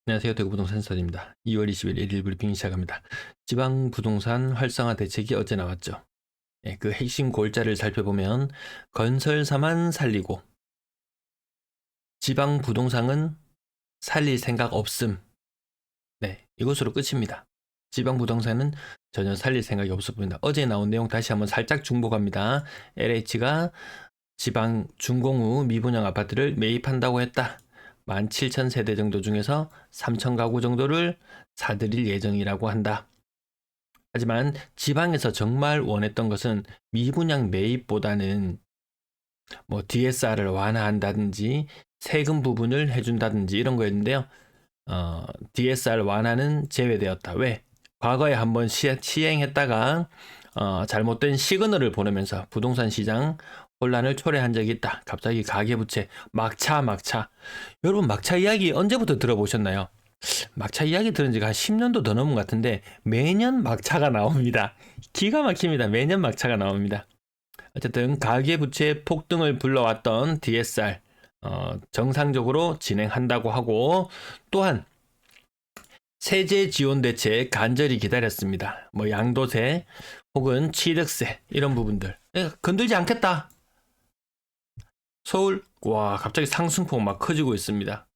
안녕하세요. 대구부동산 선입니다. 2월 20일 일일 브리핑 시작합니다. 지방 부동산 활성화 대책이 어제 나왔죠. 그 핵심 골자를 살펴보면 건설사만 살리고 지방 부동산은 살릴 생각 없음. 네, 이것으로 끝입니다. 지방 부동산은 전혀 살릴 생각이 없어 보인다. 어제 나온 내용 다시 한번 살짝 중복합니다. LH가 지방 준공후 미분양 아파트를 매입한다고 했다. 17,000세대 정도 중에서 3,000가구 정도를 사들일 예정이라고 한다. 하지만 지방에서 정말 원했던 것은 미분양 매입보다는 뭐 DSR을 완화한다든지 세금 부분을 해준다든지 이런 거였는데요. DSR 완화는 제외되었다. 왜? 과거에 한번 시행했다가 잘못된 시그널을 보내면서 부동산 시장 혼란을 초래한 적이 있다. 갑자기 가계부채 막차. 여러분 막차 이야기 언제부터 들어보셨나요? 막차 이야기 들은 지가 한 10년도 더 넘은 것 같은데 매년 막차가 나옵니다. 기가 막힙니다. 매년 막차가 나옵니다. 어쨌든 가계부채 폭등을 불러왔던 DSR 정상적으로 진행한다고 하고 또한 세제 지원 대책 간절히 기다렸습니다. 뭐 양도세 혹은 취득세 이런 부분들 건들지 않겠다. 서울 와 갑자기 상승폭 막 커지고 있습니다.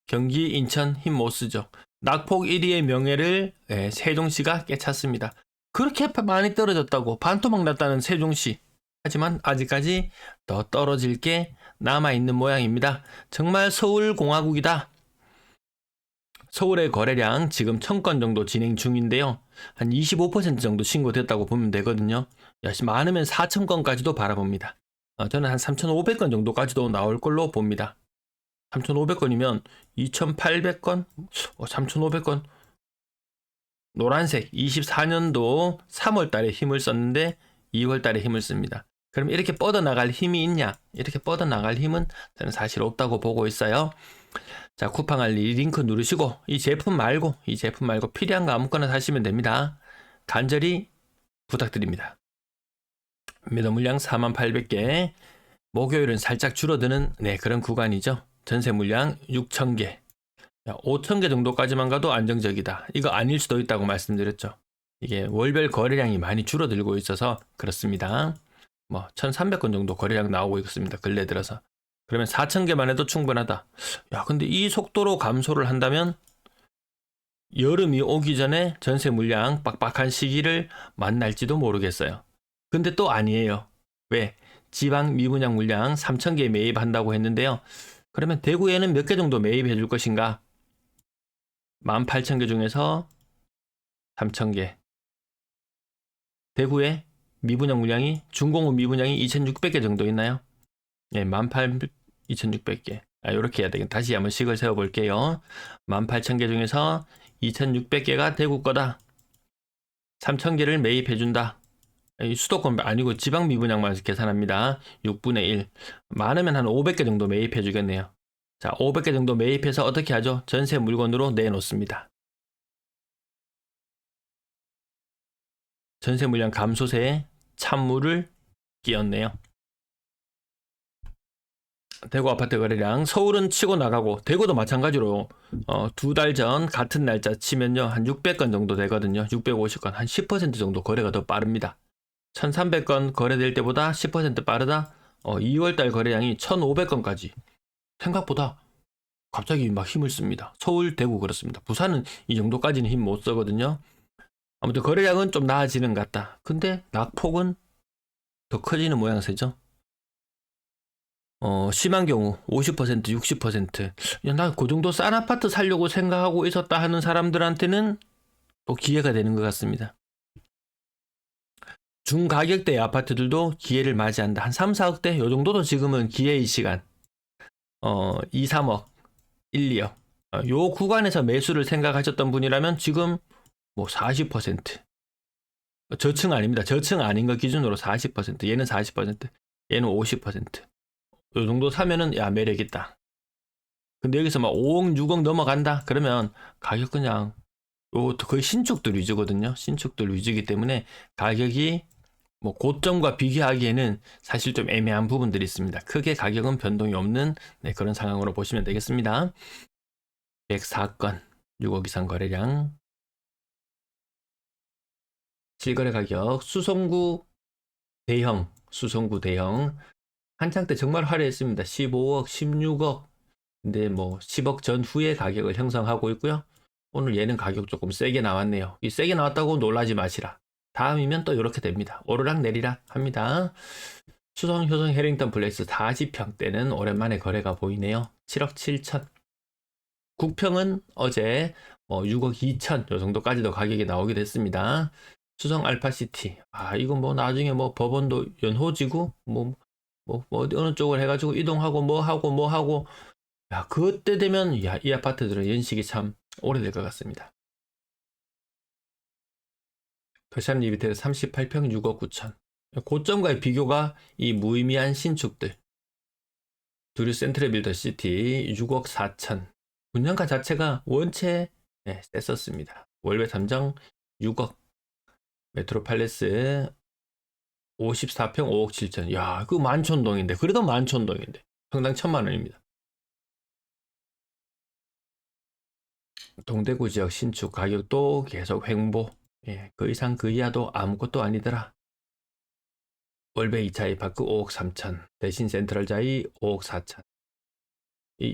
경기 인천 힘 못 쓰죠. 낙폭 1위의 명예를 세종시가 깨찼습니다. 그렇게 많이 떨어졌다고 반토막 났다는 세종시. 하지만 아직까지 더 떨어질 게 남아있는 모양입니다. 정말 서울공화국이다. 서울의 거래량 지금 1000건 정도 진행 중인데요. 한 25% 정도 신고됐다고 보면 되거든요. 많으면 4000건까지도 바라봅니다. 저는 한 3500건 정도까지도 나올 걸로 봅니다. 3,500건이면 2,800건? 3,500건? 노란색 24년도 3월 달에 힘을 썼는데 2월 달에 힘을 씁니다. 그럼 이렇게 뻗어나갈 힘이 있냐? 이렇게 뻗어나갈 힘은 저는 사실 없다고 보고 있어요. 자, 쿠팡알리 링크 누르시고 이 제품 말고 필요한 거 아무거나 사시면 됩니다. 간절히 부탁드립니다. 매도 물량 48,000개. 목요일은 살짝 줄어드는 그런 구간이죠. 전세 물량 6,000개. 5,000개 정도까지만 가도 안정적이다. 이거 아닐 수도 있다고 말씀드렸죠. 이게 월별 거래량이 많이 줄어들고 있어서 그렇습니다. 뭐 1,300건 정도 거래량 나오고 있습니다. 근래 들어서. 그러면 4,000개만 해도 충분하다. 근데 이 속도로 감소를 한다면 여름이 오기 전에 전세 물량 빡빡한 시기를 만날지도 모르겠어요. 근데 또 아니에요. 왜? 지방 미분양 물량 3,000개 매입한다고 했는데요. 그러면 대구에는 몇 개 정도 매입해 줄 것인가? 18,000개 중에서 3,000개. 대구에 미분양 물량이 준공후 미분양이 2,600개 정도 있나요? 18,000, 2,600개. 이렇게 해야 되겠다. 다시 한번 식을 세워 볼게요. 18,000개 중에서 2,600개가 대구 거다. 3,000개를 매입해 준다. 수도권 아니고 지방 미분양만 계산합니다. 6분의 1. 많으면 한 500개 정도 매입해 주겠네요. 자, 500개 정도 매입해서 어떻게 하죠? 전세 물건으로 내놓습니다. 전세 물량 감소세에 찬물을 끼얹네요. 대구 아파트 거래량 서울은 치고 나가고 대구도 마찬가지로 2달 전 같은 날짜 치면요 한 600건 정도 되거든요. 650건 한 10% 정도 거래가 더 빠릅니다. 1300건 거래될 때보다 10% 빠르다. 2월달 거래량이 1500건까지 생각보다 갑자기 막 힘을 씁니다. 서울, 대구 그렇습니다. 부산은 이 정도까지는 힘 못 쓰거든요. 아무튼 거래량은 좀 나아지는 것 같다. 근데 낙폭은 더 커지는 모양새죠. 심한 경우 50%, 60%. 나 그 정도 싼 아파트 살려고 생각하고 있었다 하는 사람들한테는 또 기회가 되는 것 같습니다. 중가격대의 아파트들도 기회를 맞이한다. 한 3, 4억대? 요 정도도 지금은 기회의 시간. 2, 3억, 1, 2억. 요 구간에서 매수를 생각하셨던 분이라면 지금 뭐 40%. 저층 아닙니다. 저층 아닌 거 기준으로 40%. 얘는 40%. 얘는 50%. 요 정도 사면은 매력 있다. 근데 여기서 막 5억, 6억 넘어간다? 그러면 가격 그냥 거의 신축들 위주거든요. 신축들 위주이기 때문에 가격이 뭐 고점과 비교하기에는 사실 좀 애매한 부분들이 있습니다. 크게 가격은 변동이 없는 그런 상황으로 보시면 되겠습니다. 104건. 6억 이상 거래량. 실거래 가격 수성구 대형 한창 때 정말 화려했습니다. 15억, 16억. 근데 뭐 10억 전후의 가격을 형성하고 있고요. 오늘 얘는 가격 조금 세게 나왔네요. 이 세게 나왔다고 놀라지 마시라. 다음이면 또 이렇게 됩니다. 오르락 내리락 합니다. 수성 효성 해링턴 플레이스 40평대는 오랜만에 거래가 보이네요. 7억 7천. 국평은 어제 6억 2천 요 정도까지도 가격이 나오기도 했습니다. 수성 알파시티. 이건 뭐 나중에 뭐 법원도 연호지구 어느 쪽을 해가지고 이동하고 뭐 하고 야, 그때 되면 야, 이 아파트들은 연식이 참 오래될 것 같습니다. 더샵 리비텔 38평 6억 9천. 고점과의 비교가 이 무의미한 신축들. 두류 센트럴 빌더 시티 6억 4천. 분양가 자체가 원체 셌었습니다. 월배 3정 6억. 메트로 팔레스 54평 5억 7천. 야, 그 만촌동인데. 그래도 만촌동인데. 평당 1,000만 원입니다. 동대구 지역 신축 가격도 계속 횡보. 그 이상 그 이하도 아무것도 아니더라. 월배 2차 아파트 5억 3천. 대신 센트럴 자이 5억 4천.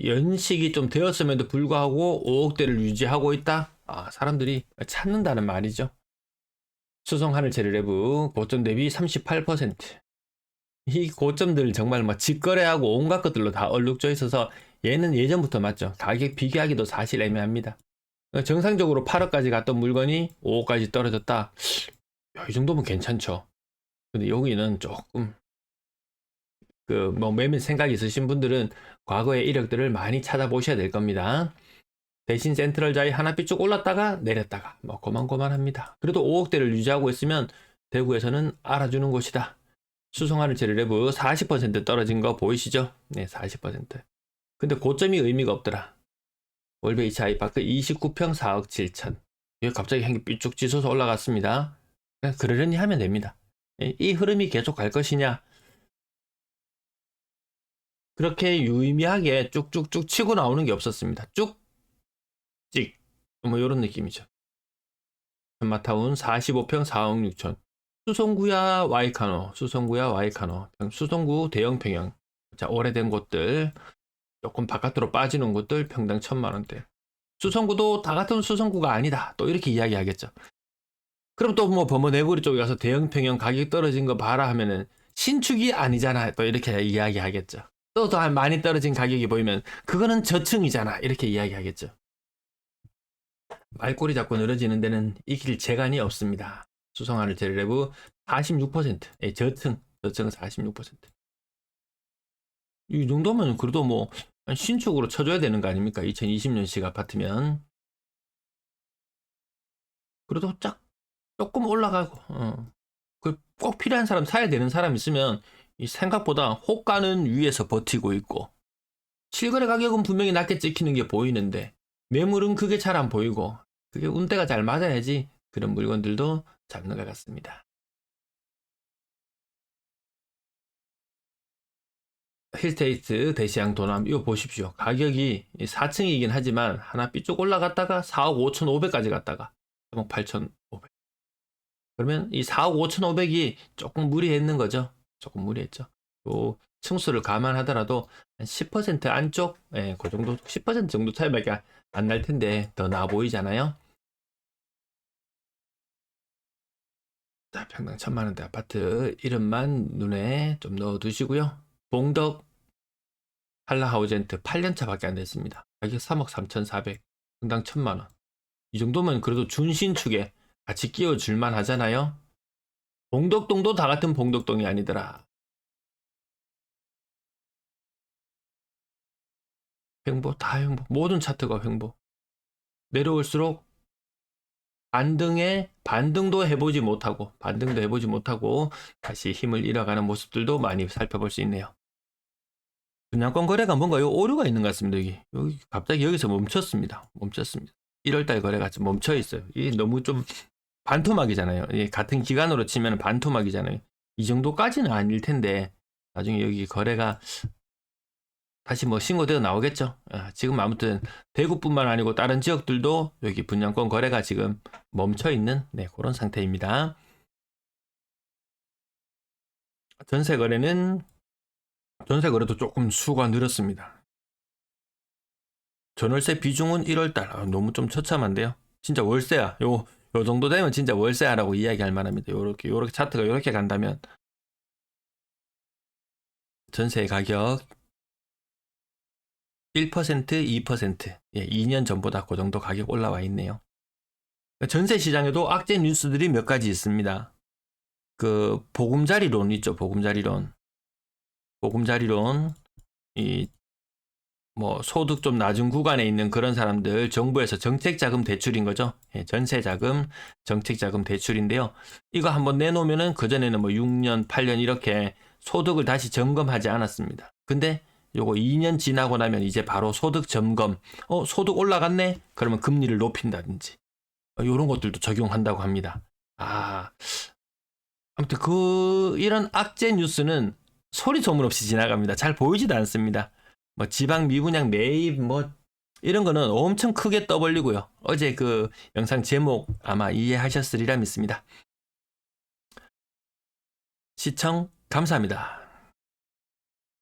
연식이 좀 되었음에도 불구하고 5억대를 유지하고 있다. 사람들이 찾는다는 말이죠. 수성 하늘 제리레브 고점 대비 38%. 이 고점들 정말 막 직거래하고 온갖 것들로 다 얼룩져 있어서 얘는 예전부터 맞죠. 가격 비교하기도 사실 애매합니다. 정상적으로 8억까지 갔던 물건이 5억까지 떨어졌다. 이 정도면 괜찮죠. 근데 여기는 조금 매매 생각이 있으신 분들은 과거의 이력들을 많이 찾아보셔야 될 겁니다. 대신 센트럴 자이 하나빛 쭉 올랐다가 내렸다가 고만고만합니다. 그래도 5억대를 유지하고 있으면 대구에서는 알아주는 곳이다. 수성하늘 제리레브 40% 떨어진 거 보이시죠? 네, 40%. 근데 고점이 의미가 없더라. 월베 2차 아이파크 29평 4억 7천. 이거 갑자기 향기 삐쭉 치솟아 올라갔습니다. 그냥 그러려니 하면 됩니다. 이 흐름이 계속 갈 것이냐? 그렇게 유의미하게 쭉쭉쭉 치고 나오는 게 없었습니다. 찍. 이런 느낌이죠. 현마타운 45평 4억 6천. 수성구야 와이카노. 수성구 대형 평형. 자, 오래된 곳들. 조금 바깥으로 빠지는 곳들 평당 1,000만 원대. 수성구도 다 같은 수성구가 아니다. 또 이렇게 이야기하겠죠. 그럼 또 범어네구리 쪽에 가서 대형 평형 가격 떨어진 거 봐라 하면은 신축이 아니잖아. 또 이렇게 이야기하겠죠. 또 더 많이 떨어진 가격이 보이면 그거는 저층이잖아. 이렇게 이야기하겠죠. 말꼬리 잡고 늘어지는 데는 이길 재간이 없습니다. 수성하늘 제리레브 46%. 저층 46%. 이 정도면 그래도 신축으로 쳐줘야 되는 거 아닙니까? 2020년식 아파트면. 그래도 조금 올라가고, 꼭 필요한 사람 사야 되는 사람 있으면 생각보다 호가는 위에서 버티고 있고, 실거래 가격은 분명히 낮게 찍히는 게 보이는데, 매물은 그게 잘 안 보이고, 그게 운대가 잘 맞아야지 그런 물건들도 잡는 것 같습니다. 힐스테이트 대시양 도남 이거 보십시오. 가격이 4층이긴 하지만 하나 삐쭉 올라갔다가 4억 5,500까지 갔다가 3억 8,500. 그러면 이 4억 5,500이 조금 무리했는 거죠. 조금 무리했죠. 또 층수를 감안하더라도 한 10% 안쪽, 그 정도 10% 정도 차이밖에 안 날 텐데 더 나아 보이잖아요. 자, 평당 1,000만 원대 아파트 이름만 눈에 좀 넣어 두시고요. 봉덕 한라하우젠트 8년차 밖에 안 됐습니다. 가격 3억 3,400, 평당 1,000만 원. 이 정도면 그래도 준신축에 같이 끼워줄만 하잖아요. 봉덕동도 다 같은 봉덕동이 아니더라. 횡보, 다 횡보. 모든 차트가 횡보. 내려올수록 반등도 해보지 못하고 다시 힘을 잃어가는 모습들도 많이 살펴볼 수 있네요. 분양권 거래가 뭔가 오류가 있는 것 같습니다. 여기 갑자기 여기서 멈췄습니다. 1월달 거래가 좀 멈춰 있어요. 이게 너무 좀 반토막이잖아요. 같은 기간으로 치면 반토막이잖아요. 이 정도까지는 아닐 텐데 나중에 여기 거래가 다시 뭐 신고되어 나오겠죠. 지금 아무튼 대구뿐만 아니고 다른 지역들도 여기 분양권 거래가 지금 멈춰 있는 그런 상태입니다. 전세 거래도 조금 수가 늘었습니다. 전월세 비중은 1월달 너무 좀 처참한데요. 진짜 월세야. 요 정도 되면 진짜 월세야라고 이야기할 만합니다. 요렇게 차트가 요렇게 간다면 전세 가격 1%, 2%, 2년 전보다 그 정도 가격 올라와 있네요. 전세 시장에도 악재 뉴스들이 몇 가지 있습니다. 그 보금자리론 있죠. 보금자리론. 이 뭐 소득 좀 낮은 구간에 있는 그런 사람들 정부에서 정책자금 대출인 거죠. 전세자금, 정책자금 대출인데요. 이거 한번 내놓으면은 그전에는 뭐 6년, 8년 이렇게 소득을 다시 점검하지 않았습니다. 근데 요거 2년 지나고 나면 이제 바로 소득 점검. 소득 올라갔네? 그러면 금리를 높인다든지. 요런 것들도 적용한다고 합니다. 아무튼 이런 악재 뉴스는 소리 소문 없이 지나갑니다. 잘 보이지도 않습니다. 뭐 지방 미분양 매입 뭐 이런 거는 엄청 크게 떠벌리고요. 어제 그 영상 제목 아마 이해하셨으리라 믿습니다. 시청 감사합니다.